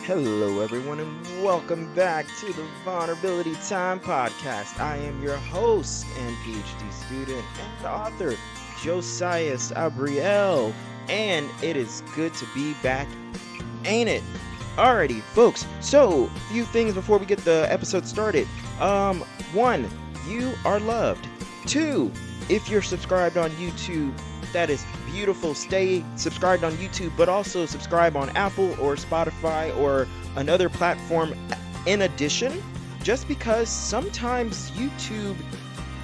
Hello, everyone, and welcome back to the Vulnerability Time podcast. I am your host and PhD student and author, Josias Abriel, and it is good to be back, ain't it? Alrighty, folks. So, few things before we get the episode started. One, you are loved. Two, if you're subscribed on YouTube, that is beautiful. Stay subscribed on YouTube, but also subscribe on Apple or Spotify or another platform in addition, just because sometimes YouTube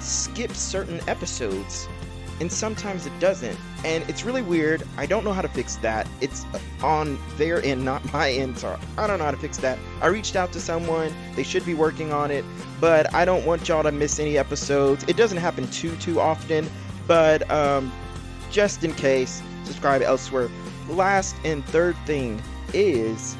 skips certain episodes and sometimes it doesn't. And it's really weird. I don't know how to fix that. It's on their end, not my end. So I don't know how to fix that. I reached out to someone. They should be working on it, but I don't want y'all to miss any episodes. It doesn't happen too often, but just in case, subscribe elsewhere. Last and third thing is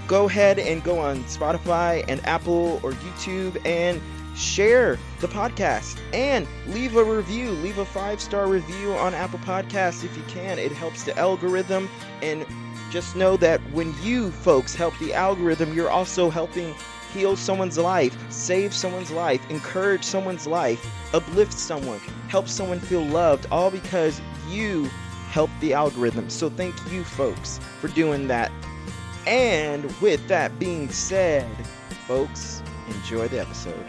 go ahead and go on Spotify and Apple or YouTube and share the podcast and leave a review. Leave a 5-star review on Apple Podcasts if you can. It helps the algorithm. And just know that when you folks help the algorithm, you're also helping heal someone's life, save someone's life, encourage someone's life, uplift someone, help someone feel loved, all because you help the algorithm. So thank you folks for doing that. And with that being said, folks, enjoy the episode.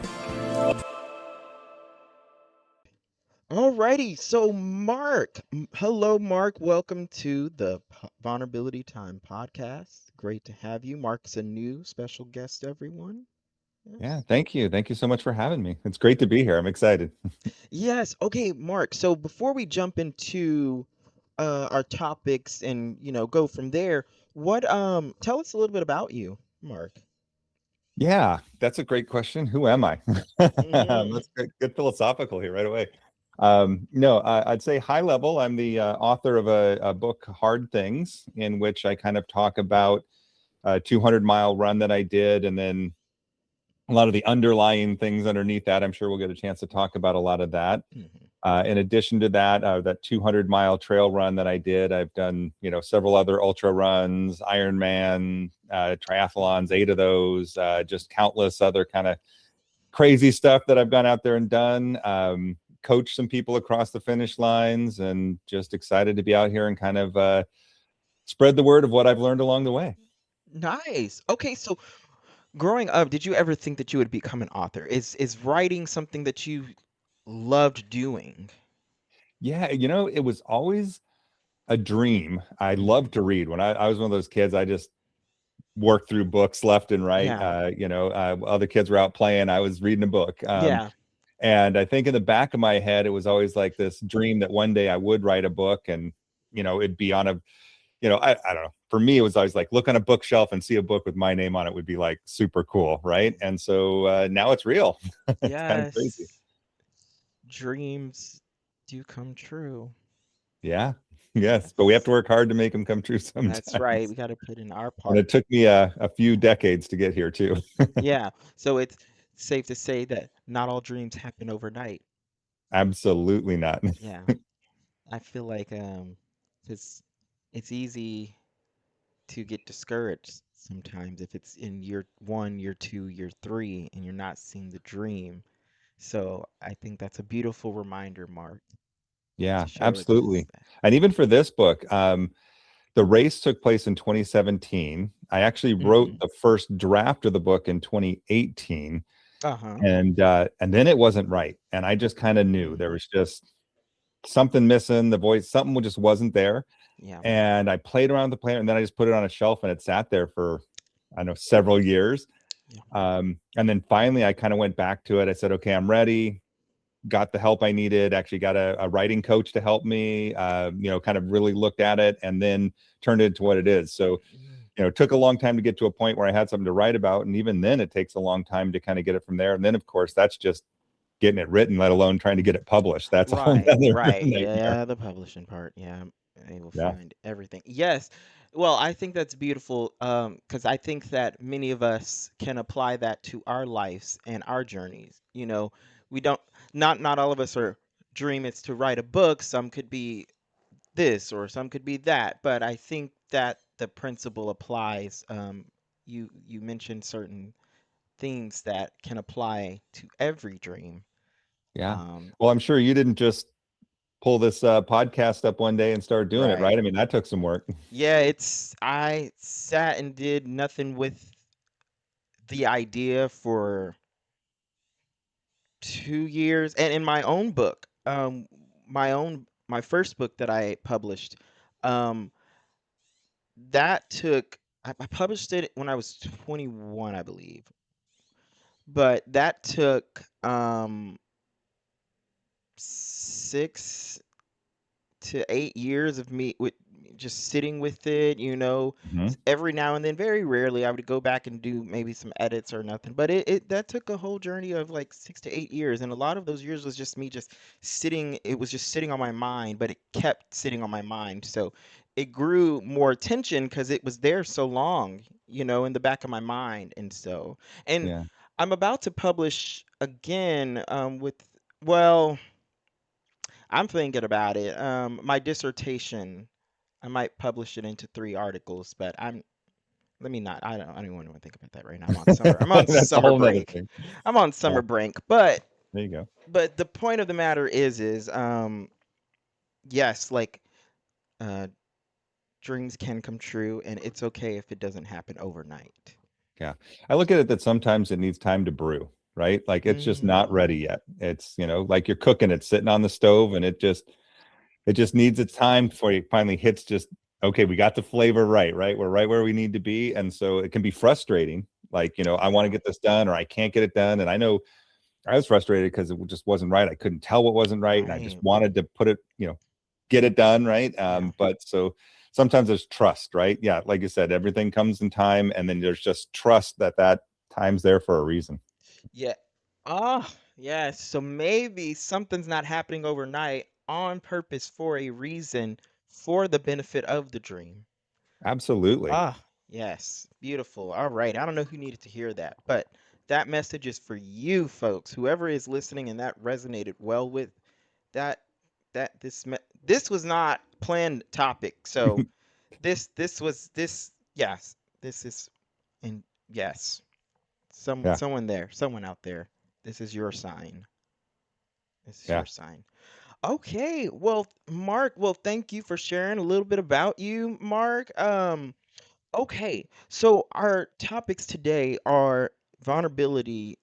Alrighty, so Marc, hello Marc, welcome to the Vulnerability Time podcast. Great to have you. Marc's a new special guest, everyone. Yeah, Yes. thank you. Thank you so much for having me. It's great to be here. I'm excited. Yes. Okay, Marc. So before we jump into our topics and go from there, what tell us a little bit about you, Marc. Yeah, that's a great question. Who am I? Hmm. Let's get philosophical here right away. No, I'd say high level. I'm the author of a book, Hard Things, in which I kind of talk about a 200-mile run that I did, and then a lot of the underlying things underneath that. I'm sure we'll get a chance to talk about a lot of that. Hmm. In addition to that, that 200-mile trail run that I did, I've done several other ultra runs, Ironman, triathlons, 8 of those, just countless other kind of crazy stuff that I've gone out there and done. Coached some people across the finish lines, and just excited to be out here and kind of spread the word of what I've learned along the way. Nice. Okay, so growing up, did you ever think that you would become an author? Is writing something that you loved doing? Yeah, it was always a dream. I Hmm. loved to read. When I was one of those kids, I just worked through books left and right. Yeah. Other kids were out playing. I was reading a book. Yeah. And I think in the back of my head, it was always like this dream that one day I would write a book, and, it'd be on a, I don't know. For me, it was always like look on a bookshelf and see a book with my name on it would be like super cool. Right. And so now it's real. It's kind of crazy. Yes. Dreams do come true. Yeah. Yes. But we have Yes. to work hard to make them come true That's right. sometimes. We got to put in our And part. it took me a few decades to get here too. Yeah. So it's safe to say that not all dreams happen overnight. Absolutely not. Yeah. I feel like it's it's easy to get discouraged sometimes if it's in year 1, year 2, year 3 and you're not seeing the dream. So I think that's a beautiful reminder, Marc, to Yeah, share with us absolutely. that. And even for this book, the race took place in 2017. I actually wrote Hmm. the first draft of the book in 2018, Uh-huh. and then it wasn't right. And I just kind of knew there Mm. was just something missing. The voice, something just wasn't there. Yeah. And I played around with the plan, and then I just put it on a shelf, and it sat there for I don't know several years. Yeah. And then finally, I kind of went back to it. I said, "Okay, I'm ready." Got the help I needed, actually got a writing coach to help me, kind of really looked at it and then turned it into what it is. So, Mm. it took a long time to get to a point where I had something to write about. And even then it takes a long time to kind of get it from there. And then of course, that's just getting it written, let alone trying to get it published. That's a whole Right, nother right. nightmare. Yeah, the publishing part. Yeah, they will Yeah. find everything. Yes. Well, I think that's beautiful, because I think that many of us can apply that to our lives and our journeys. We don't, not all of us are dream it's to write a book. Some could be this or some could be that, but I think that the principle applies, you mentioned certain things that can apply to every dream. Yeah. Um, Well, I'm sure you didn't just pull this podcast up one day and start doing it, right? right. I mean, that took some work. Yeah, it's I sat and did nothing with the idea for 2 years, and in my own book, my first book that I published, um, that took I published it when I was 21, I believe, but that took 6 to 8 years of me with just sitting with it, Mhm. every now and then, very rarely I would go back and do maybe some edits or nothing. But it that took a whole journey of like 6 to 8 years. And a lot of those years was just me just sitting, it was just sitting on my mind, but it kept sitting on my mind. So it grew more attention because it was there so long, in the back of my mind. And Yeah. I'm about to publish again well, I'm thinking about it. My dissertation, I might publish it into 3 articles, but let me not. I don't want to think about that right now. I'm on That's a summer whole nother break. thing. I'm on Yeah. summer break. But There you go. the point of the matter is yes, like uh dreams can come true, and it's okay if it doesn't happen overnight. Yeah. I look at it that sometimes it needs time to brew, right? Like it's just not Mm, ready yet. It's, like you're cooking it sitting on the stove and it just needs its time before it finally hits just okay, we got the flavor right, right? We're right where we need to be. And so it can be frustrating. Like, I want to yeah, get this done or I can't get it done. And I know I was frustrated because it just wasn't right. I couldn't tell what wasn't right. And I just right. wanted to put it, get it done, right? Yeah. But so sometimes there's trust, right? Yeah, like you said, everything comes in time, and then there's just trust that time's there for a reason. Yeah. Ah, yeah. So maybe something's not happening overnight on purpose for a reason for the benefit of the dream. Absolutely. Ah, yes. Beautiful. All right. I don't know who needed to hear that, but that message is for you folks. Whoever is listening and that resonated well with that this was not planned topic. So this yes. This is and yes. Yeah, Someone out there. This is your sign. This is yeah. your sign. Okay, well, Mark, well, thank you for sharing a little bit about you, Mark. Okay, so our topics today are vulnerability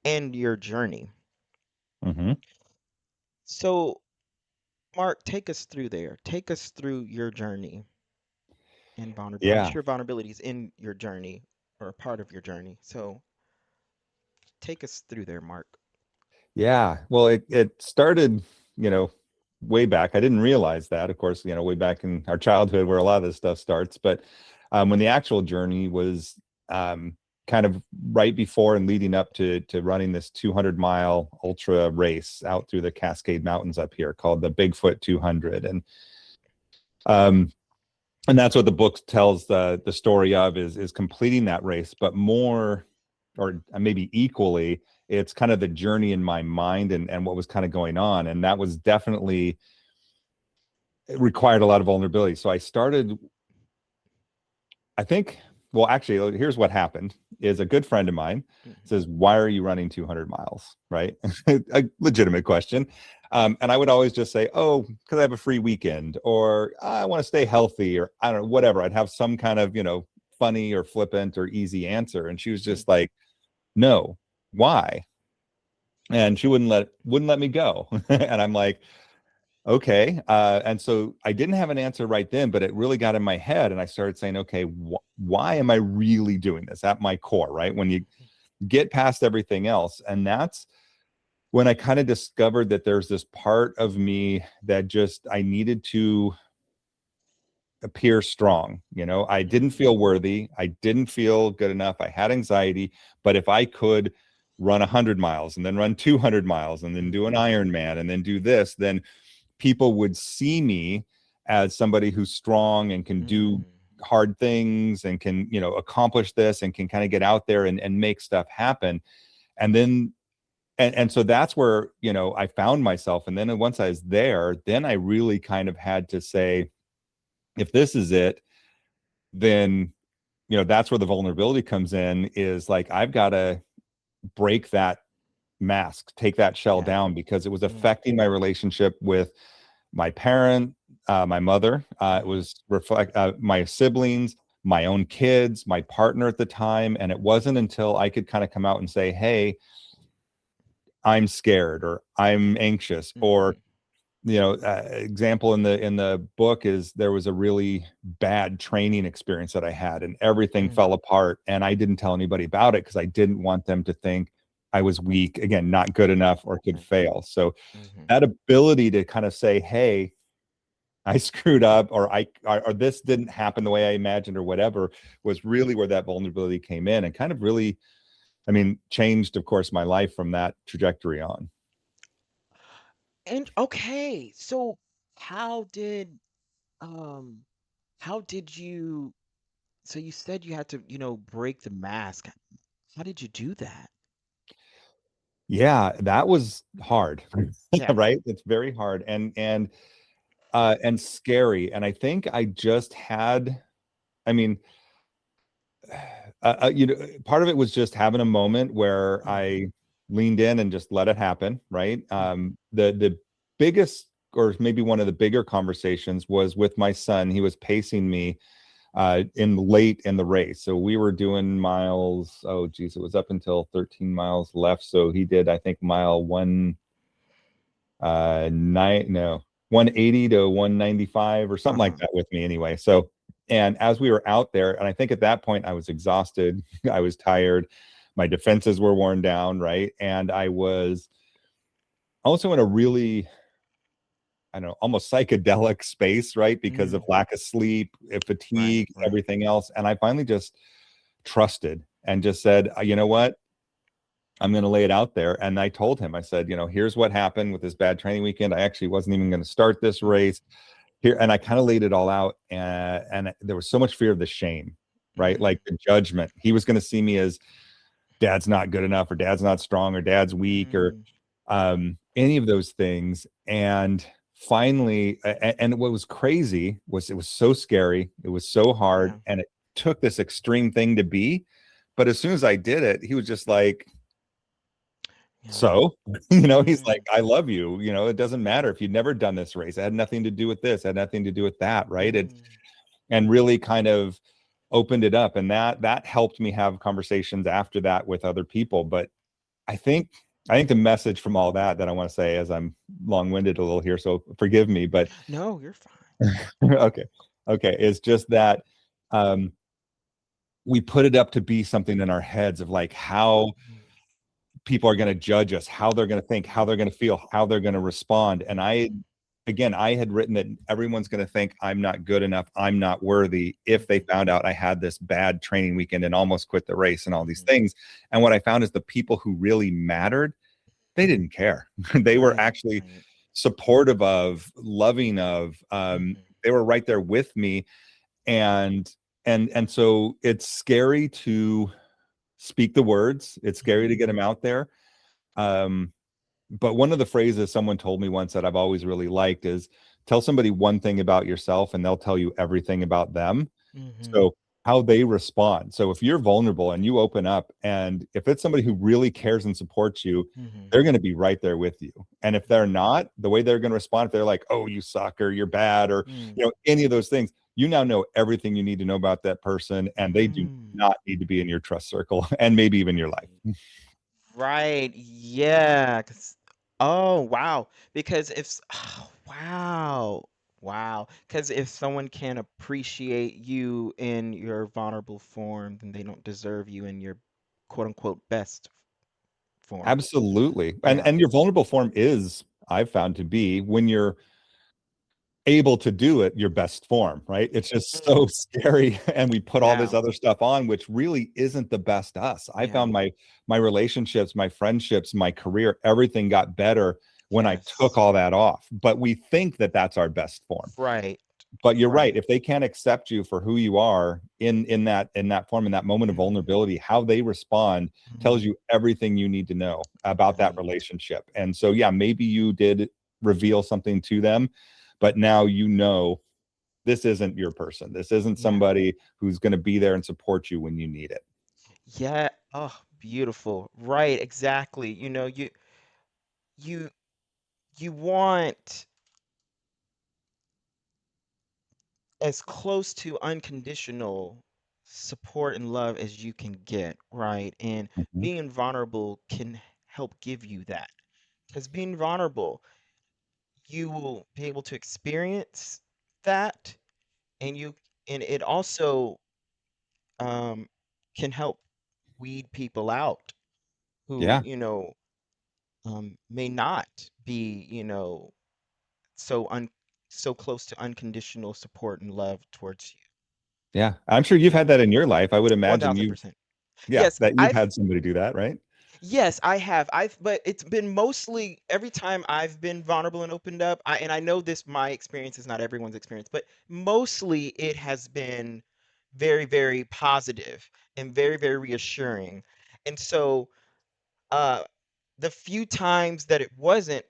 and your journey. Hmm. So, Mark, take us through there. Take us through your journey and vulnerability. I'm Yeah, sure vulnerability is in your journey or a part of your journey. So, take us through there, Mark. yeah. Well, it started, you know, way back. I didn't realize that, of course, way back in our childhood where a lot of this stuff starts. But when the actual journey was kind of right before and leading up to running this 200-mile ultra race out through the Cascade Mountains up here called the Bigfoot 200, um, and that's what the book tells the story of is completing that race, but more or maybe equally, it's kind of the journey in my mind and what was kind of going on, and that was definitely it required a lot of vulnerability. So I started, I think, well, actually, here's what happened is a good friend of mine Mhm. says, why are you running 200 miles? Right? A legitimate question. And I would always just say, oh, because I have a free weekend, or I want to stay healthy, or I don't know, whatever. I'd have some kind of, funny or flippant or easy answer. And she was Mhm. just like, no, why? And she wouldn't let me go. And I'm like, okay. And so I didn't have an answer right then, but it really got in my head. And I started saying, okay, why am I really doing this at my core, right? When you get past everything else. And that's when I kind of discovered that there's this part of me that just I needed to appear strong. I didn't Mhm. feel worthy. I didn't feel good enough. I had anxiety. But if I could run 100 miles and then run 200 miles and then do an Mhm. Ironman and then do this, then people would see me as somebody who's strong and can do Mm. hard things and can accomplish this and can kind of get out there and make stuff happen. And then and so that's where I found myself. And then once I was there, then I really kind of had to say, if this is it, then that's where the vulnerability comes in, is like, I've got to break that mask, take that shell Yeah. down, because it was Mm, affecting my relationship with my parent, my mother. It mhm, was reflect my siblings, my own kids, my partner at the time. And it wasn't until I could kind of come out and say, hey, I'm scared, or I'm anxious, or mhm, example in the book is, there was a really bad training experience that I had, and everything mm, fell apart, and I didn't tell anybody about it because I didn't want them to think I was weak, again, not good enough, or could right, fail. So mhm, that ability to kind of say, hey, I screwed up, or or this didn't happen the way I imagined, or whatever, was really where that vulnerability came in, and kind of really, I mean, changed, of course, my life from that trajectory on. and okay, so how did, um how did you so you said you had to, break the mask. How did you do that? Yeah, that was hard. Yeah. Right? It's very hard, and scary. And I think I just had, I mean, part of it was just having a moment where Mhm, I leaned in and just let it happen, right? mhm, The biggest, or maybe one of the bigger conversations, was with my son. He was pacing me in late in the race. So we were doing miles. Oh, geez, it was up until 13 miles left. So he did, I think, mile one nine no 180 to 195 or something like uh-huh, that with me anyway. So, and as we were out there, and I think at that point I was exhausted, I was tired, my defenses were worn down, right? And I was also in a really, I don't know, almost psychedelic space, right? Because of mm, lack of sleep, right, fatigue, right, everything else. And I finally just trusted and just said, you know what? I'm going to lay it out there. And I told him, I said, here's what happened with this bad training weekend. I actually wasn't even going to start this mhm, race here. And I kind of laid it all out. And there was so much fear of the shame, right? mm, Like the judgment. He was going to see me as, dad's not good enough, or dad's not strong, or dad's weak, or mm, any of those things. And finally, and what was crazy was, it was so scary. It was so hard. yeah, And it took this extreme thing to be. But as soon as I did it, he was just like, yeah, so, he's like, mm, I love you. It doesn't matter if you'd never done this race. It had nothing to do with this, it had nothing to do with that, right? mm, And really kind of opened it up. And that helped me have conversations after that with other people. But I think I think the message from all that I want to say, as I'm long-winded a little here, so forgive me, but no, you're fine. okay. Okay. Is just that um we put it up to be something in our heads of like how Mm, people are going to judge us, how they're going to think, how they're going to feel, how they're going to respond. And mhm, I had written that everyone's going to think I'm not good enough, I'm not worthy, if they mhm, found out I had this bad training weekend and almost quit the race and all these mhm, things. And what I found is the people who really mattered, they didn't care. They were right, actually right, supportive of, loving of, mhm, they were right there with me. And so it's scary to speak the words, it's scary to mhm, get them out there. um, but one of the phrases someone told me once that I've always really liked is, tell somebody one thing about yourself and they'll tell you everything about them. mhm, So how they respond. So if you're vulnerable and you open up, and if it's somebody who really cares and supports you, mhm, they're going to be right there with you. And if they're mhm, not, the way they're going to respond, if they're like, oh, you suck, or you're bad, or mm, any of those things, you now know everything you need to know about that person, and they do mm. not need to be in your trust circle and maybe even your life. Right. Yeah. Oh, wow. Because if, oh, wow. Wow. Because if someone can appreciate you in your vulnerable form, then they don't deserve you in your quote unquote best form. Absolutely. And Yeah. your vulnerable form is, I've found, to be, when you're able to do it, your best form, right? It's just so Mm. scary. And we put all this Yeah. other stuff on, which really isn't the best us. I Yeah. found my relationships, my friendships, my career, everything got better when I took Yes. all that off. But we think that that's our best form. Right. But you're right. Right. If they can't accept you for who you are in that form, in that moment of Mm, vulnerability, how they respond tells mm, you everything you need to know about that right. relationship. And so, yeah, maybe you did reveal something to them, but now you know this isn't your person. This isn't Yeah. somebody who's going to be there and support you when you need it. Yeah. Oh, beautiful. Right, exactly. You you want as close to unconditional support and love as you can get, right? And Mhm. being vulnerable can help give you that. Because being vulnerable, you will be able to experience that, and it also um can help weed people out who, Yeah. may not be, so un so close to unconditional support and love towards you. Yeah. I'm sure you've Yeah, had that in your life. I would imagine you, 1000%. yeah, Yes, that you've I've had somebody do that, right? Yes, I have. But it's been mostly every time I've been vulnerable and opened up, and I know this, my experience is not everyone's experience, but mostly it has been very, very positive and very, very reassuring. And so, uh, the few times that it wasn't,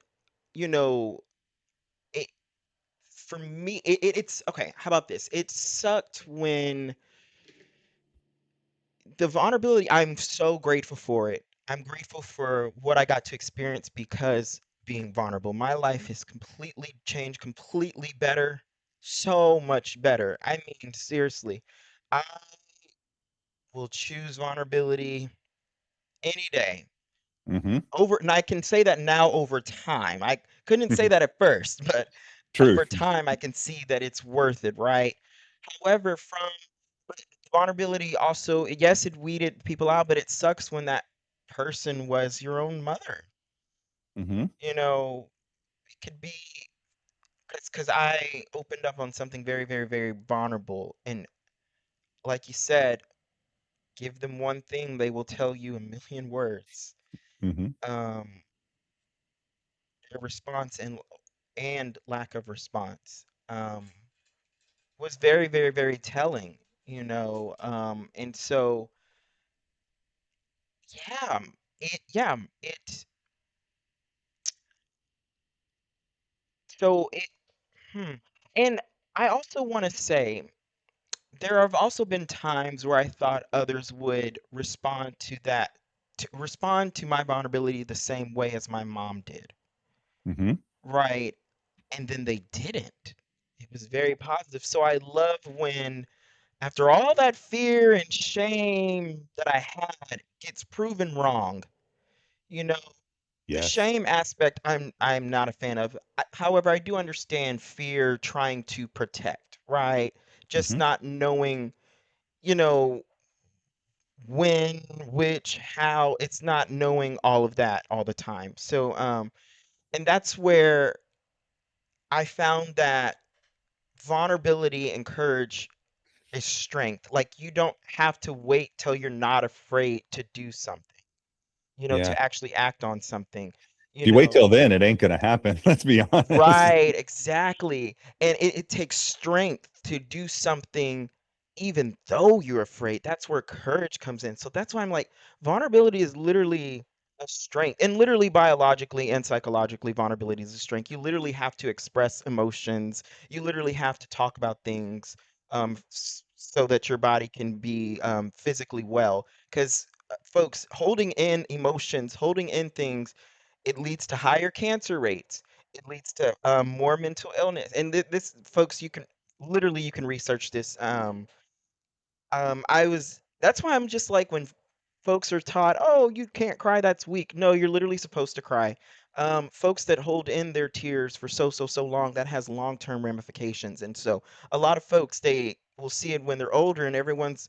you know, it for me, it's okay. How about this? It sucked when the vulnerability, I'm so grateful for it. I'm grateful for what I got to experience because being vulnerable. My life has completely changed, completely better, so much better. I mean, seriously, I will choose vulnerability any day. Mm-hmm. And I can say that now over time. I couldn't say that at first, but over Truth. time I can see that it's worth it, right? However, but vulnerability also, yes, it weeded people out, but it sucks when that person was your own mother. Mm-hmm. You know, it could be because I opened up on something very, very, very vulnerable. And like you said, give them one thing, they will tell you a million words. Mm-hmm. Um, their response and lack of response was very, very, very telling, and so yeah, it so it hmm. And I also want to say there have also been times where I thought others would respond to my vulnerability the same way as my mom did, Mm-hmm. right? And then they didn't. It was very positive. So I love when, after all that fear and shame that I had gets proven wrong. You know, the Yes. shame aspect I'm not a fan of. However, I do understand fear trying to protect, right? Just Mm-hmm. not knowing, you know, when, which, how. It's not knowing all of that all the time. So, and that's where I found that vulnerability and courage is strength. Like, you don't have to wait till you're not afraid to do something, Yeah. to actually act on something, If you you wait know. till then, it ain't gonna happen. Let's be honest. Right, exactly. And it takes strength to do something even though you're afraid. That's where courage comes in. So that's why I'm like, vulnerability is literally a strength. And literally biologically and psychologically, vulnerability is a strength. You literally have to express emotions. You literally have to talk about things so that your body can be physically well. Because folks, holding in emotions, holding in things, it leads to higher cancer rates. It leads to more mental illness. And this, folks, you can research this. That's why I'm just like, when folks are taught, oh, you can't cry, that's weak. No, you're literally supposed to cry. Folks that hold in their tears for so long, that has long-term ramifications. And so a lot of folks, they will see it when they're older, and everyone's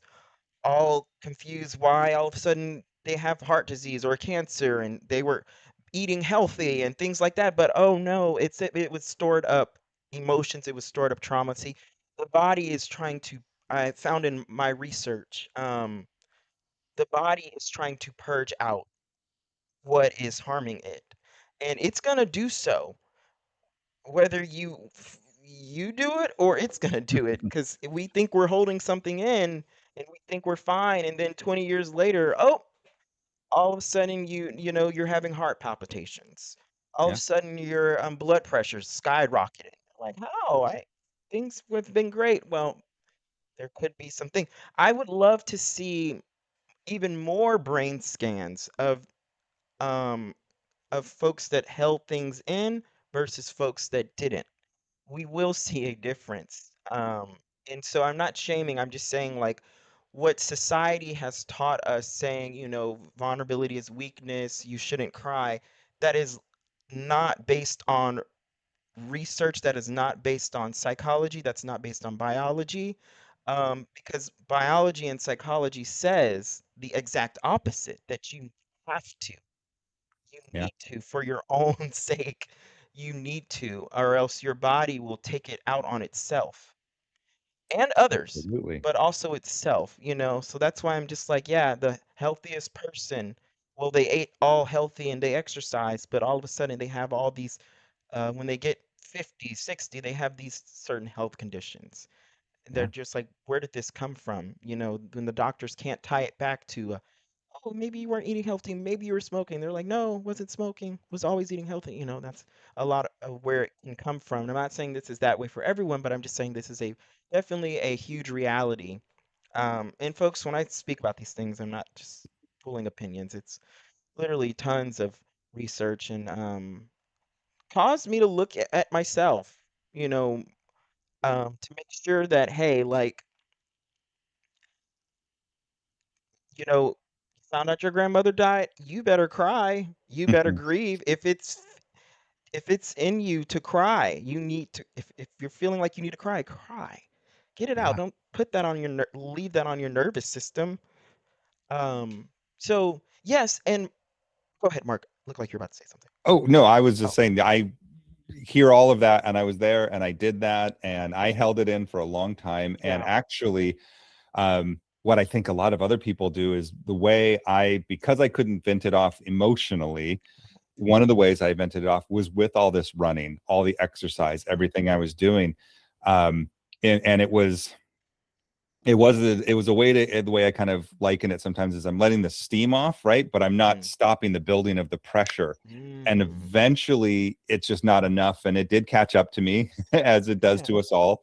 all confused why all of a sudden they have heart disease or cancer, and they were eating healthy and things like that. But oh no, it was stored up emotions, it was stored up trauma. See, the body is trying to, I found in my research, the body is trying to purge out what is harming it. And it's going to do so whether you do it or it's going to do it, because we think we're holding something in and we think we're fine, and then 20 years later, oh, all of a sudden you're having heart palpitations. All of a Yeah. sudden your blood pressure's skyrocketing. Like, how? things have been great. Well, there could be something. I would love to see even more brain scans um of folks that held things in versus folks that didn't. We will see a difference. And so I'm not shaming, I'm just saying like what society has taught us saying, vulnerability is weakness, you shouldn't cry, that is not based on research, that is not based on psychology, that's not based on biology. Because biology and psychology says the exact opposite, that you have to. You Yeah, need to, for your own sake. You need to, or else your body will take it out on itself and others, absolutely. but also itself. So that's why I'm just like, yeah, the healthiest person, well, they ate all healthy and they exercised, but all of a sudden they have all these, when they get 50, 60, they have these certain health conditions. They're Yeah. just like, where did this come from? When the doctors can't tie it back to oh, maybe you weren't eating healthy, maybe you were smoking. They're like, no, wasn't smoking, was always eating healthy. That's a lot of where it can come from. And I'm not saying this is that way for everyone, but I'm just saying this is a definitely a huge reality. And folks, when I speak about these things, I'm not just pulling opinions. It's literally tons of research and caused me to look at myself, you know, to make sure that, hey, like, you know, found out your grandmother died, you better cry. You better grieve. If it's in you to cry, you need to if you're feeling like you need to cry, cry. Get it out. Yeah. Don't put that on leave that on your nervous system. Um so yes, and go ahead, Mark. Look like you're about to say something. Oh, no, I was Oh, just saying I hear all of that, and I was there and I did that and I held it in for a long time. And yeah. actually, what I think a lot of other people do is the way because I couldn't vent it off emotionally, one of the ways I vented it off was with all this running, all the exercise, everything I was doing. Um, and it was a way to the way I kind of liken it sometimes is I'm letting the steam off, right? But I'm not Mm, stopping the building of the pressure. And mm, eventually it's just not enough. And it did catch up to me as it does yeah. to us all.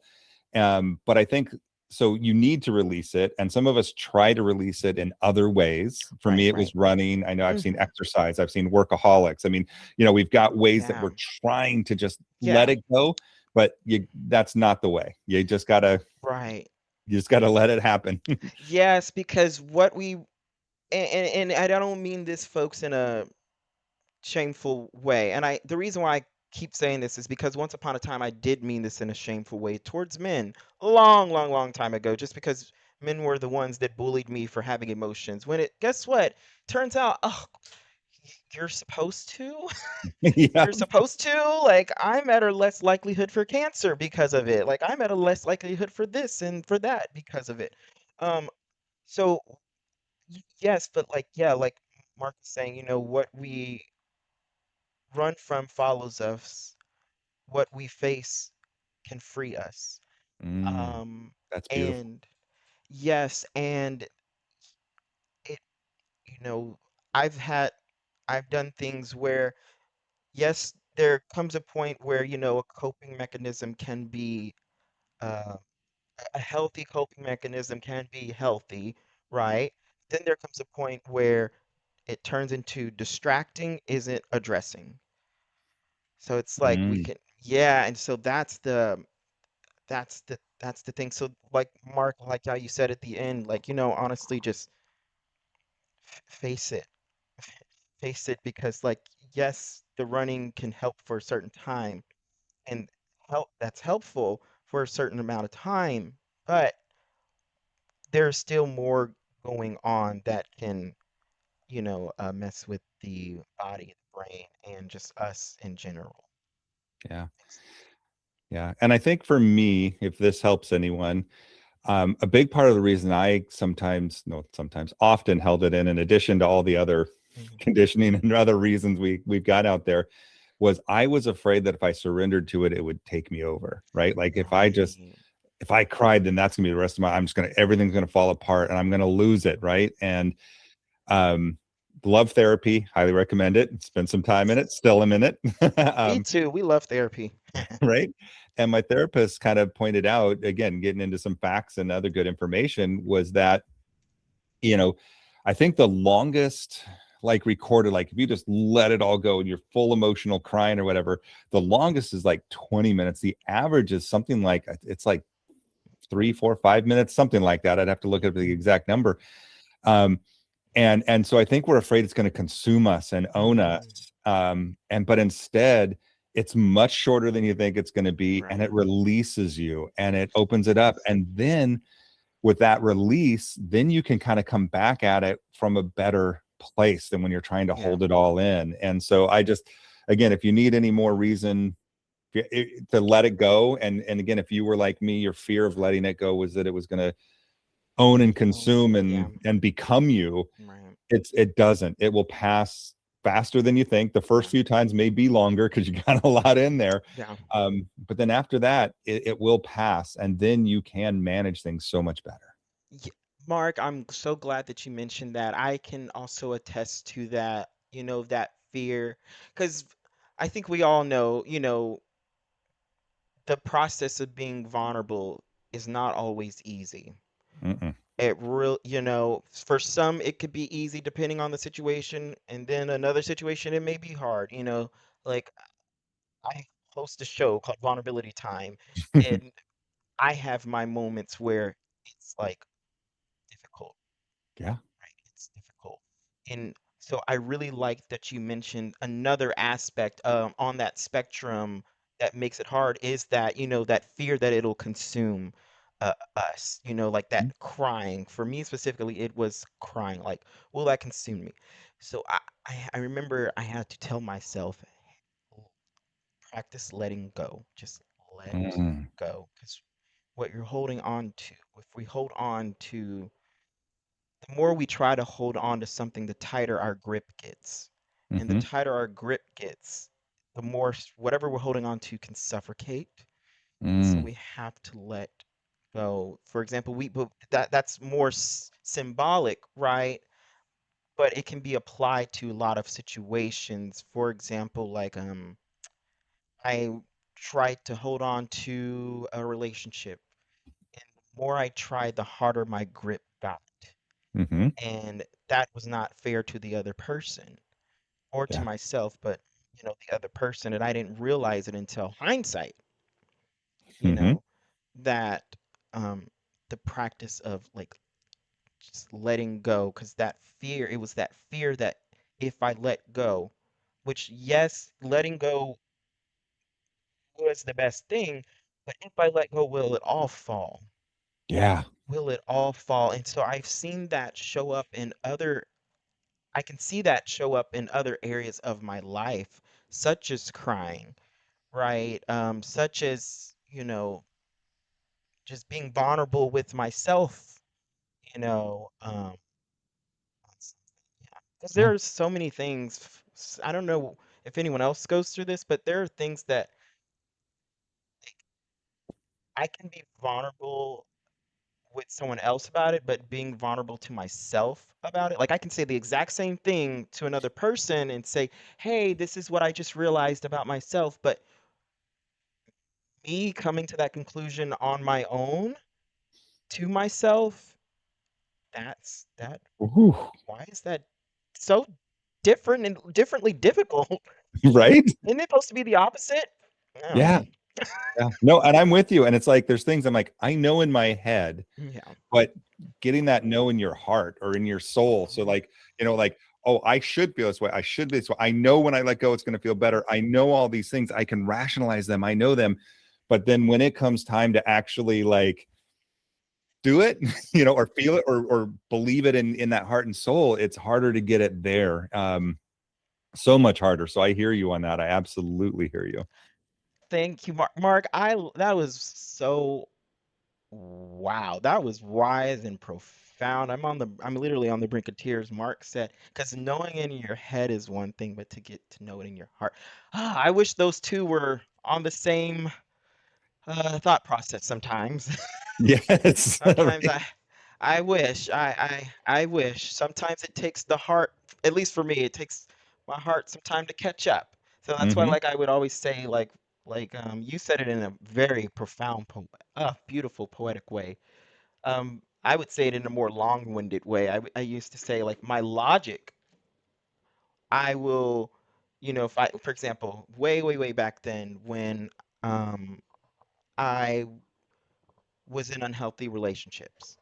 But I think so you need to release it. And some of us try to release it in other ways. For Right, me, it right. was running. I know I've seen Hmm. exercise, I've seen workaholics. I mean, we've got ways that Yeah. we're trying to just let Yeah. it go, but that's not the way. Right. You just gotta let it happen. Yes, because what we and I don't mean this folks in a shameful way. And the reason why I keep saying this is because once upon a time I did mean this in a shameful way towards men. A long, long, long time ago, just because men were the ones that bullied me for having emotions. When it guess what? Turns out, oh, you're supposed to? Yeah. You're supposed to? Like I'm at a less likelihood for cancer because of it. Like I'm at a less likelihood for this and for that because of it. Um, so yes, but like yeah, like Mark is saying, what we run from follows us, what we face can free us. Mm, Um, that's beautiful. and yes, and it, you know, I've had, I've done things where, yes, there comes a point where, a coping mechanism can be, uh, a healthy coping mechanism can be healthy, right? Then there comes a point where it turns into distracting isn't addressing. So it's like we Mm, can, yeah, and so that's the thing. So like Mark, like how you said at the end, like, honestly just face it. Face it because like yes, the running can help for a certain time and that's helpful for a certain amount of time, but there's still more going on that can, mess with the body, the brain, and just us in general. yeah. Yeah. And I think for me, if this helps anyone, a big part of the reason I sometimes often held it in addition to all the other Mhm. conditioning and other reasons we've got out there, was I was afraid that if I surrendered to it, it would take me over, right? Like Right. if I cried, then that's gonna be the rest of everything's gonna fall apart and I'm gonna lose it, right? And um, love therapy, highly recommend it. Spend some time in it, still am in it. Me um, too. We love therapy. right? And my therapist kind of pointed out, again, getting into some facts and other good information, was that, you know, I think the longest, like, recorded, like if you just let it all go and you're full emotional crying or whatever, the longest is like 20 minutes. The average is something like, it's like 3, 4, 5 minutes, something like that. I'd have to look up the exact number. Um, and so I think we're afraid it's going to consume us and own Mm, us. And but instead, it's much shorter than you think it's going to be, and right. it releases you and it opens it up. Yes. And then with that release, then you can kind of come back at it from a better place than when you're trying to Yeah. hold it all in. And so I just, again, if you need any more reason to let it go, and again, if you were like me, your fear of letting it go was that it was going to own and Oh, consume yeah. and become you. Right. It doesn't. It will pass faster than you think. The first Yeah. few times may be longer because you got a lot in there. Yeah. But then after that, it will pass, and then you can manage things so much better. Ye- Mark, I'm so glad that you mentioned that. I can also attest to that, that fear, because I think we all know, the process of being vulnerable is not always easy. Mm-mm. It real, for some it could be easy depending on the situation, and then another situation it may be hard, like I host a show called Vulnerability Time, and I have my moments where it's like difficult. Yeah. Right? It's difficult. And so I really like that you mentioned another aspect on that spectrum that makes it hard is that, that fear that it'll consume us, like that crying. For me specifically, it was crying, like, will that consume me? So I remember I had to tell myself, "L- practice letting go. Just let Mm-hmm. go. Because what you're holding on to, if we hold on to the more we try to hold on to something, the tighter our grip gets. And the Mm-hmm. tighter our grip gets, the more whatever we're holding on to can suffocate. And so Mm. we have to let go. For example, but that's more symbolic, right? But it can be applied to a lot of situations. For example, like I tried to hold on to a relationship, and the more I tried, the harder my grip got. Mm-hmm. And that was not fair to the other person or to Yeah. myself, but the other person, and I didn't realize it until hindsight, you Mm-hmm. know, that um the practice of like just letting go, because that fear, it was that fear that if I let go, which yes, letting go was the best thing, but if I let go, will it all fall? Yeah. Will it all fall? And so I've seen that show up in other I can see that show up in other areas of my life, such as crying, right? Such as, just being vulnerable with myself, you know, um, because there Yeah. are so many things. I don't know if anyone else goes through this, but there are things that I can be vulnerable with someone else about it, but being vulnerable to myself about it. Like I can say the exact same thing to another person and say, "Hey, this is what I just realized about myself," but me coming to that conclusion on my own to myself, that's that. Ooh. Why is that so different and differently difficult? Right. Isn't it supposed to be the opposite? No. Yeah. Yeah. No, and I'm with you. And it's like there's things I'm like, I know in my head, Yeah. but getting that no in your heart or in your soul. So Mhm. like, like, oh, I should feel this way. I should be this way. I know when I let go, it's going to feel better. I know all these things. I can rationalize them. I know them. But then when it comes time to actually like do it, or feel it or believe it in that heart and soul, it's harder to get it there. So much harder. So I hear you on that. I absolutely hear you. Thank you, Mark. Mark, that was so wow. That was wise and profound. I'm literally on the brink of tears, Mark said, because knowing in your head is one thing, but to get to know it in your heart. I wish those two were on the same thought process sometimes. Yes. Sometimes Right. I wish I wish. Sometimes it takes the heart, at least for me, it takes my heart some time to catch up. So that's why Hmm. like I would always say like Like you said it in a very profound, beautiful, poetic way. I would say it in a more long-winded way. I used to say like my logic, I will, if I, for example, way, way, way back then when um, I was in unhealthy relationships,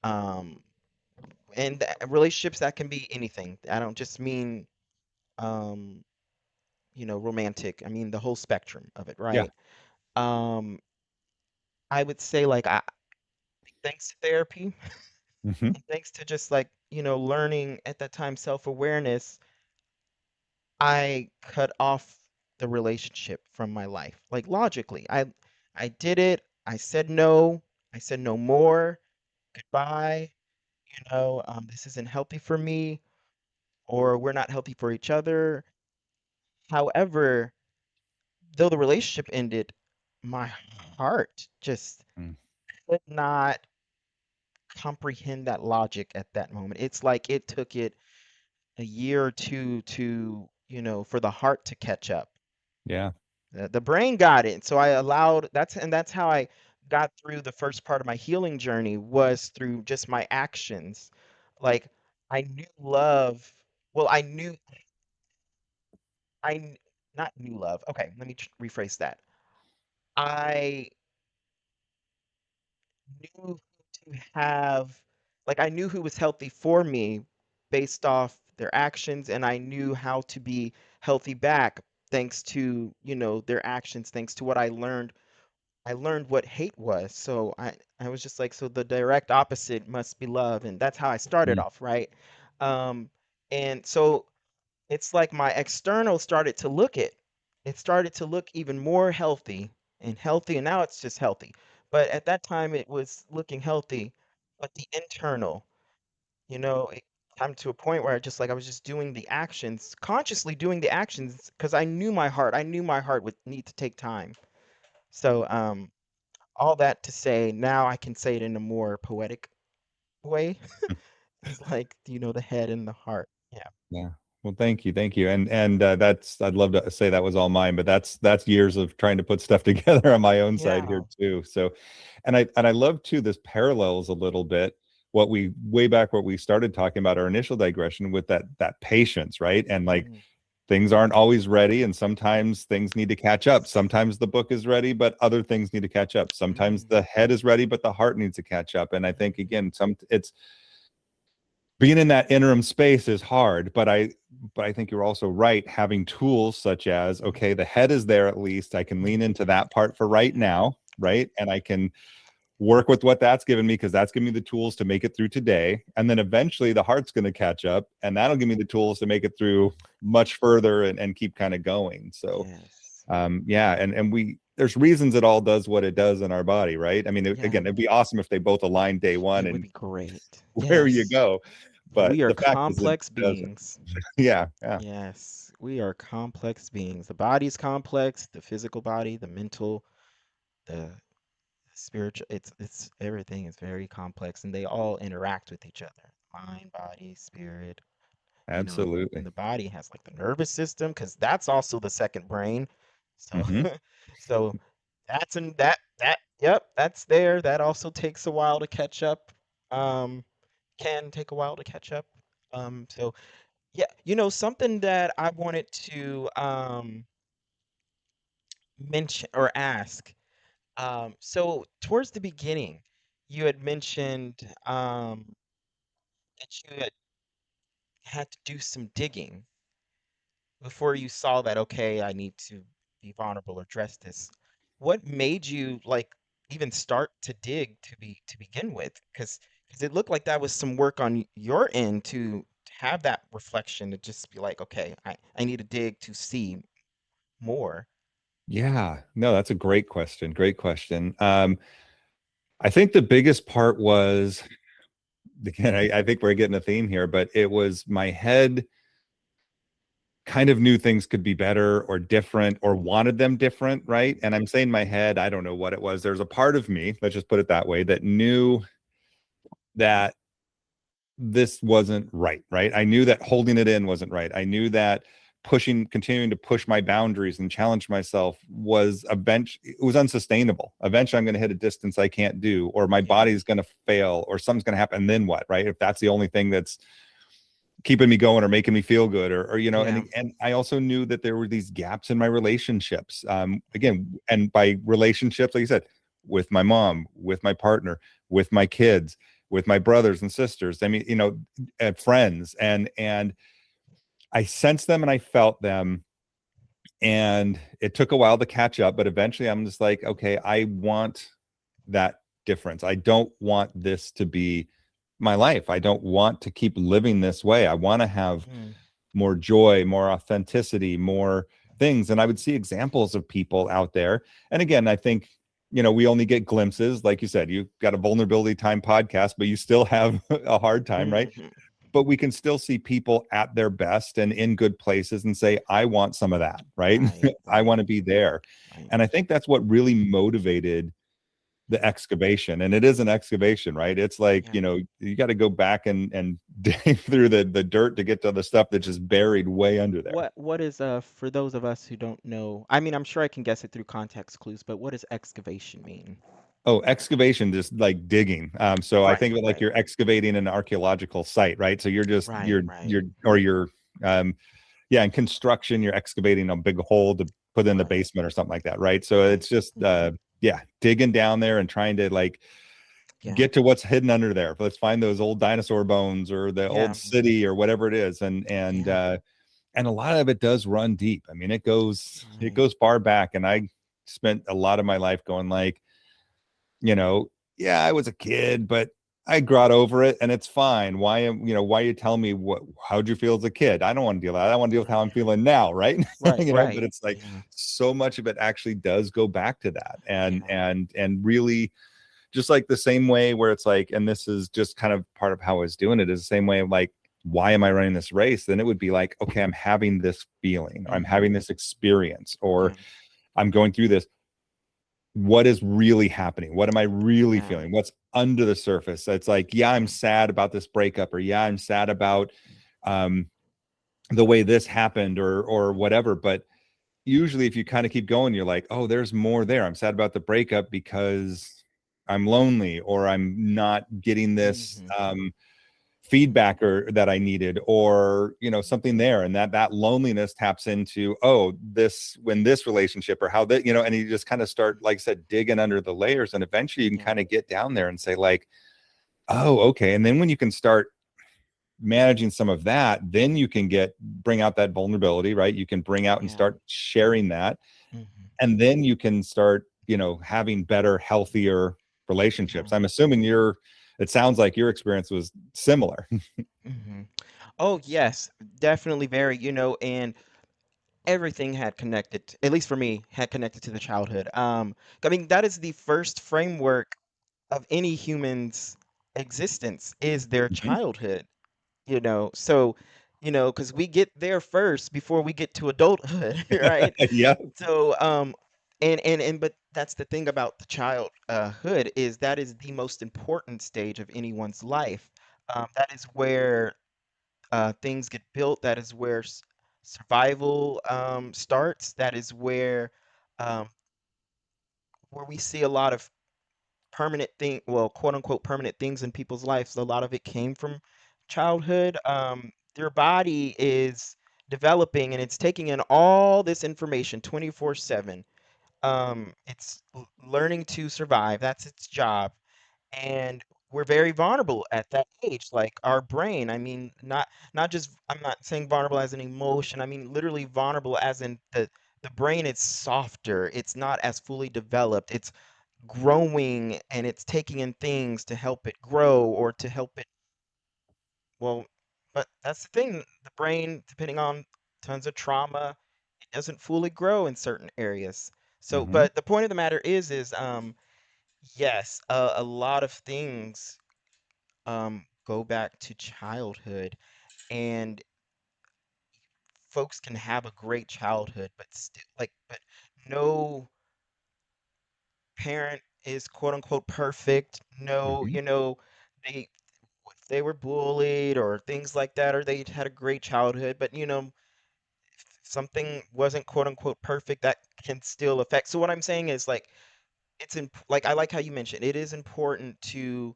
um, and relationships that can be anything. I don't just mean, um, romantic. I mean the whole spectrum of it, Yeah. right? Um, I would say like thanks to therapy Hmm. and thanks to just like, learning at that time self-awareness, I cut off the relationship from my life. Like logically, I did it. I said no. I said no more. Goodbye. This isn't healthy for me, or we're not healthy for each other. However, though the relationship ended, my heart just could not comprehend that logic at that moment. It's like it took it a year or two to, for the heart to catch up. Yeah. The brain got it. So I allowed that's how I got through the first part of my healing journey was through just my actions. Like I knew love. Well, I kn- not knew love. Okay, let me rephrase that. I knew who to have, like I knew who was healthy for me based off their actions, and I knew how to be healthy back thanks to, their actions, thanks to what I learned. I learned what hate was. So I was just like, so the direct opposite must be love. And that's how I started Mm. off, right? Um, and so it's like my external started to it started to look even more healthy, and now it's just healthy. But at that time it was looking healthy, but the internal, it came to a point where I was just doing the actions, consciously doing the actions because I knew my heart would need to take time. So all that to say, now I can say it in a more poetic way. It's like, the head and the heart. Yeah. Yeah. Well, thank you, thank you, and that's I'd love to say that was all mine, but that's years of trying to put stuff together on my own side here Yeah. too. So, and I love too this parallels a little bit what we way back what we started talking about our initial digression with that patience, right? And like Mm, things aren't always ready, and sometimes things need to catch up. yes. Sometimes the book is ready, but other things need to catch up. Sometimes Mm, the head is ready, but the heart needs to catch up. And I think mm, again, it's being in that interim space is hard, but I think you're also right having tools such as mm, okay, the head is there, at least I can lean into that part for right yeah. now, Yeah. right? And I can work with what that's given me because that's giving me the tools to make it through today, and then eventually the heart's going to catch up and that'll give me the tools to make it through much further and keep kind of going. So Yes. yeah, and we there's reasons it all does what it does in our body, right? I mean, Yeah. again, it'd be awesome if they both align day one It would and be great. where you Yes. go, but We are the fact is it complex doesn't. beings. Yeah, yeah, Yes. We are complex beings. The body's complex, the physical body, the mental, the spiritual. It's everything is very complex and they all interact with each other. Mind, body, spirit, and absolutely. the body has like the nervous system because that's also the second brain. So Hmm. so that's in that yep, that's there. That also takes a while to catch up. Um, can take a while to catch up. So yeah, something that I wanted to mention or ask. So towards the beginning, you had mentioned that you had to do some digging before you saw that, okay, I need to be vulnerable or address this. What made you like even start to dig to begin with? Because it looked like that was some work on your end to have that reflection to just be like, okay, I need to dig to see more. Yeah, no, that's a great question. Great question. I think the biggest part was again, I think we're getting a theme here, but it was my head kind of knew things could be better or different or wanted them different, right? And I'm saying my head, I don't know what it was. There's a part of me, let's just put it that way, that knew that this wasn't right, right? I knew that holding it in wasn't right. I knew that continuing to push my boundaries and challenge myself was it was unsustainable. Eventually I'm going to hit a distance I can't do, or my Yeah. body's going to fail, or something's going to happen. And then what, right? If that's the only thing that's keeping me going or making me feel good, or Yeah. and I also knew that there were these gaps in my relationships. Again, and by relationships, like you said, with my mom, with my partner, with my kids, with my brothers and sisters. I mean, friends, and I sensed them and I felt them, and it took a while to catch up, but eventually I'm just like, okay, I want that difference. I don't want this to be my life. I don't want to keep living this way. I want to have Mm. more joy, more authenticity, more things. And I would see examples of people out there. And again, I think, we only get glimpses. Like you said, you got a vulnerability time podcast, but you still have a hard time, right? Mhm. But we can still see people at their best and in good places and say, I want some of that, right? Right. I Right. want to be there. Right. And I think that's what really motivated the excavation. And it is an excavation, right? It's like, Yeah. you got to go back and dig through the dirt to get to the stuff that's just buried way under there. What is for those of us who don't know, I mean, I'm sure I can guess it through context clues, but what does excavation mean? Oh, excavation, just like digging. So I Right. think of it like Right. you're excavating an archaeological site, right? So you're just Right. Right. um yeah, in construction, you're excavating a big hole to put in the Right. basement or something like that, right? So Right. it's just Hmm. yeah, digging down there and trying to like Yeah. get to what's hidden under there. Let's find those old dinosaur bones or the old Yeah. city or whatever it is. Yeah. And a lot of it does run deep. I mean, it Right. goes far back. And I spent a lot of my life going like, you know, yeah, I was a kid, but I got over it and it's fine. Why you tell me how'd you feel as a kid? I don't want to deal with that. I want to deal with how I'm Right. feeling now, right? Right. But Right. it's like Yeah. so much of it actually does go back to that. And Yeah. and really just like the same way where it's like, and this is just kind of part of how I was doing it, is the same way of like, why am I running this race? Then it would be like, okay, I'm having this feeling, or I'm Hmm. having this experience, or Yeah. I'm going through this. What is really happening? What am I really Yeah. feeling? What's under the surface? It's like, yeah, I'm Yeah. sad about this breakup, or yeah, I'm sad about um, the way this happened, or whatever. But usually, if you kind of keep going, you're like, oh, there's more there. I'm sad about the breakup because I'm lonely, or I'm not getting this Hmm. feedback or that I needed, or something there, and that loneliness taps into, oh, this, when this relationship, or how that, and you just kind of start, like I said, digging under the layers, and eventually you can Yeah. kind of get down there and say like, oh, okay. And then when you can start managing some of that, then you can bring out that vulnerability, right? You can bring out and Yeah. start sharing that, Hmm. and then you can start having better, healthier Yeah. relationships. I'm assuming it sounds like your experience was similar. Hmm. Oh, yes, definitely very, and everything had connected, at least for me, had connected to the childhood. I mean, that is the first framework of any human's existence is their Mhm. childhood, So, because we get there first before we get to adulthood, right? Yeah. So, but that's the thing about the childhood is that is the most important stage of anyone's life. That is where things get built. That is where survival starts. That is um, where we see a lot of permanent well, quote unquote, permanent things in people's lives. A lot of it came from childhood. Their body is developing and it's taking in all this information 24/7. It's learning to survive. That's its job. And we're very vulnerable at that age, like our brain. I mean, not just, I'm not saying vulnerable as an emotion. I mean literally vulnerable as in the brain is softer. It's not as fully developed. It's growing and it's taking in things to help it grow or to help it, well, but that's the thing. The brain, depending on tons of trauma, it doesn't fully grow in certain areas. So, Hmm. but the point of the matter is yes, a lot of things go back to childhood, and folks can have a great childhood, but still, but no parent is quote unquote perfect. No, Hmm. they they were bullied or things like that, or they had a great childhood, but something wasn't quote unquote perfect, that can still affect. So what I'm saying is like like I like how you mentioned it is important to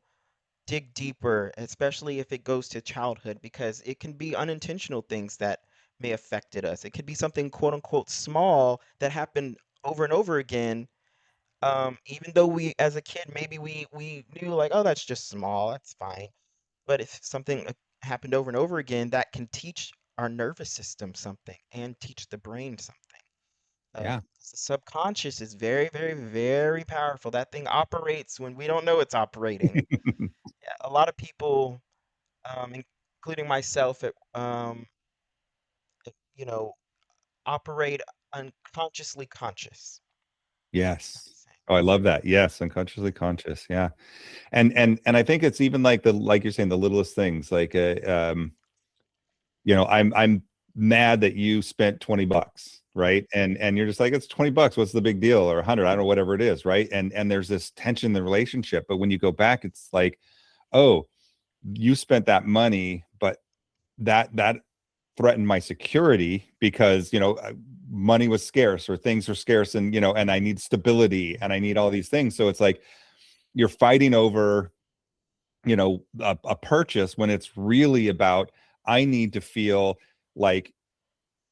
dig deeper, especially if it goes to childhood, because it can be unintentional things that may affected us. It could be something quote unquote small that happened over and over again. Even though we, as a kid, maybe we knew like, oh, that's just small, that's fine. But if something happened over and over again, that can teach our nervous system something and teach the brain something. Yeah. 'Cause the subconscious is very, very, very powerful. That thing operates when we don't know it's operating. Yeah, a lot of people, including myself, you know, operate unconsciously conscious. That's Yes. the same. Oh, I love that. Yes, unconsciously conscious. Yeah. And I think it's even like the like you're saying the littlest things like I'm mad that you spent $20, right? And you're just like it's $20, what's the big deal? Or 100, I don't know, whatever it is, right? And there's this tension in the relationship, but when you go back it's like, oh, you spent that money, but that threatened my security because money was scarce or things were scarce, and and I need stability and I need all these things. So it's like you're fighting over a purchase when it's really about I need to feel like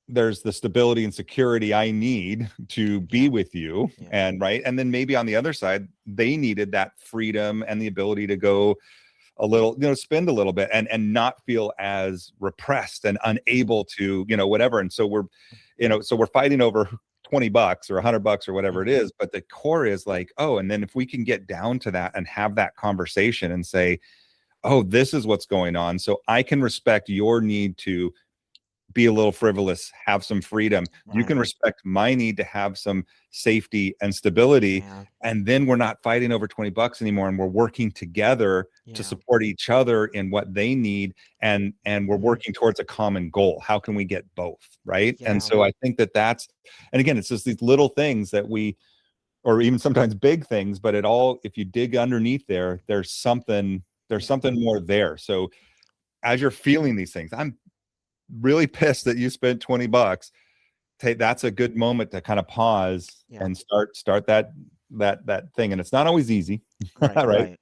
there's the stability and security I need to be Yeah, with you. yeah, And right. And then maybe on the other side, they needed that freedom and the ability to go a little, spend a little bit and not feel as repressed and unable to, whatever. And so we're fighting over $20 or $100 or whatever it hmm is. But the core is like, oh, and then if we can get down to that and have that conversation and say, oh, this is what's going on. So I can respect your need to be a little frivolous, have some freedom. You right, can respect my need to have some safety and stability. yeah, And then we're not fighting over $20 anymore. And we're working together to yeah, support each other in what they need. And we're hmm working towards a common goal. How can we get both? Right. And yeah, so I think and again, it's just these little things that or even sometimes big things, but if you dig underneath there, there's yeah, something more there. So as you're feeling these things, I'm really pissed that you spent $20. That's a good moment to kind of pause yeah, and start that thing. And it's not always easy, right, right? right.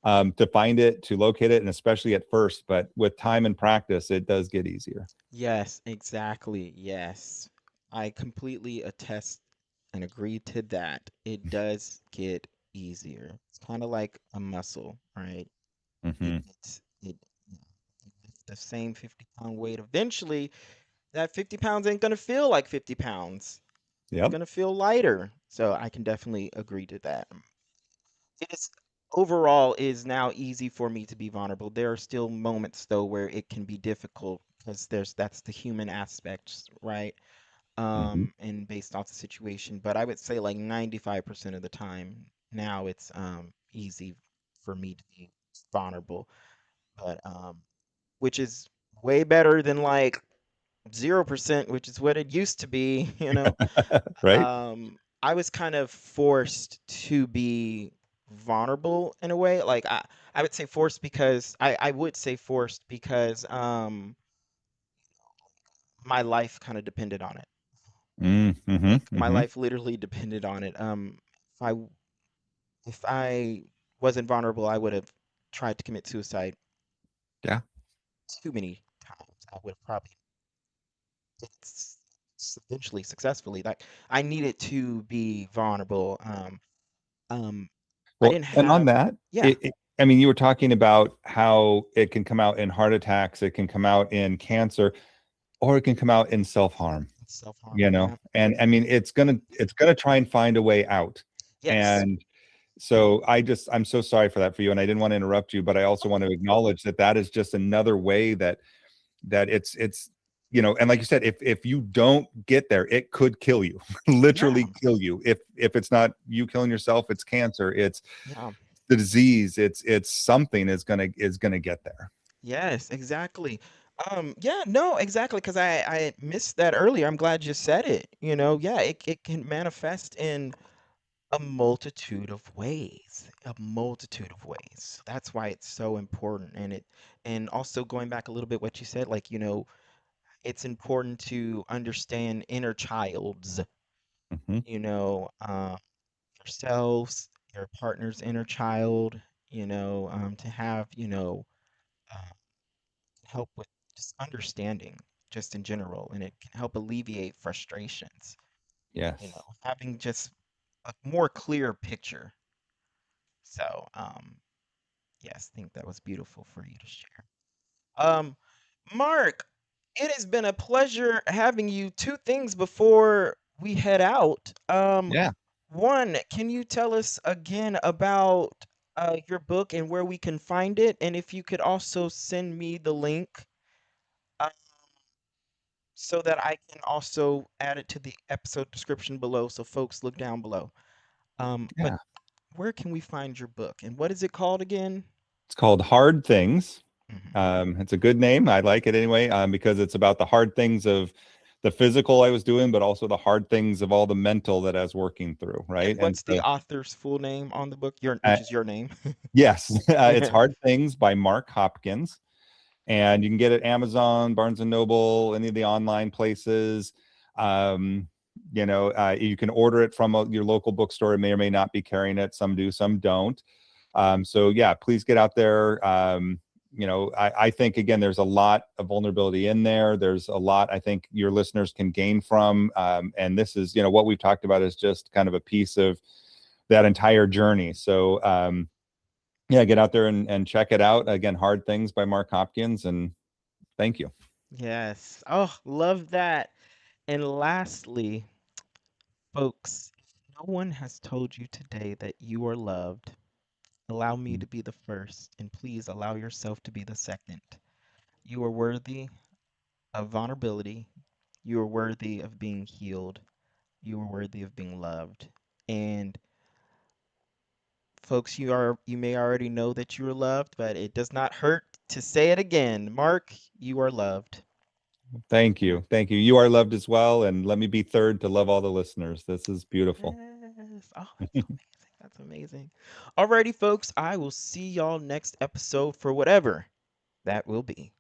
To find it, to locate it, and especially at first, but with time and practice, it does get easier. Yes, exactly. Yes. I completely attest and agree to that. It does get easier. It's kind of like a muscle, right? It Hmm. it's it you know, you lift the same 50-pound weight. Eventually, that 50 pounds ain't gonna feel like 50 pounds. It's Yep. gonna feel lighter. So I can definitely agree to that. It is overall is now easy for me to be vulnerable. There are still moments though where it can be difficult because that's the human aspects, right? Hmm. And based off the situation. But I would say like 95% of the time now it's easy for me to be vulnerable. But which is way better than like 0%, which is what it used to be, you know. Right. I was kind of forced to be vulnerable in a way. Like I would say forced because I would say forced because my life kind of depended on it. Mm-hmm. Like my Hmm. life literally depended on it. If I if I wasn't vulnerable, I would have tried to commit suicide Yeah. too many times. I would have probably did eventually successfully. Like I needed to be vulnerable. Um, I Well, didn't and on have, that, yeah, I mean, you were talking about how it can come out in heart attacks, it can come out in cancer, or it can come out in self-harm. self-harm. Yeah. And I mean it's gonna try and find a way out. Yes. And so I'm so sorry for that for you, and I didn't want to interrupt you, but I also want to acknowledge that that is just another way that it's and like you said, if you don't get there, it could kill you. Yeah. Literally kill you. If it's not you killing yourself, it's cancer, it's Yeah. the disease, it's something is gonna get there. Yes, exactly. Yeah, no, exactly, because I missed that earlier. I'm glad you said it. Yeah, it can manifest in a multitude of ways, a multitude of ways. That's why it's so important. And also going back a little bit what you said, like, it's important to understand inner childs, Hmm. you know, yourselves, your partner's inner child, to have, uh, help with just understanding just in general, and it can help alleviate frustrations, Yes. having just a more clear picture. So, yes, I think that was beautiful for you to share. Um, Mark, it has been a pleasure having you. Two things before we head out. Yeah. One, can you tell us again about your book and where we can find it? And if you could also send me the link uh, so that I can also add it to the episode description below so folks look down below. But Yeah. where can we find your book and what is it called again? It's called Hard Things. Mhm. It's a good name. I like it anyway, because it's about the hard things of the physical I was doing, but also the hard things of all the mental that I was working through, right? And And what's the so, author's full name on the book? uh, Which is your name. yes, it's Hard Things by Mark Hopkins, and you can get it Amazon, Barnes and Noble, any of the online places. Um, you can order it from your local bookstore. It may or may not be carrying it. Some do, some don't. So yeah, please get out there. I think again, there's a lot of vulnerability in there. There's a lot I think your listeners can gain from. And this is, what we've talked about is just kind of a piece of that entire journey. So yeah, get out there and check it out. Again, Hard Things by Mark Hopkins. And thank you. Yes. Oh, love that. And lastly, folks, if no one has told you today that you are loved, allow me to be the first, and please allow yourself to be the second. You are worthy of vulnerability. You are worthy of being healed. You are worthy of being loved. And folks, you may already know that you are loved, but it does not hurt to say it again. Mark, you are loved. Thank you. Thank you. You are loved as well. And let me be third to love all the listeners. This is beautiful. Yes. Oh, that's amazing. That's amazing. Alrighty, folks, I will see y'all next episode for whatever that will be.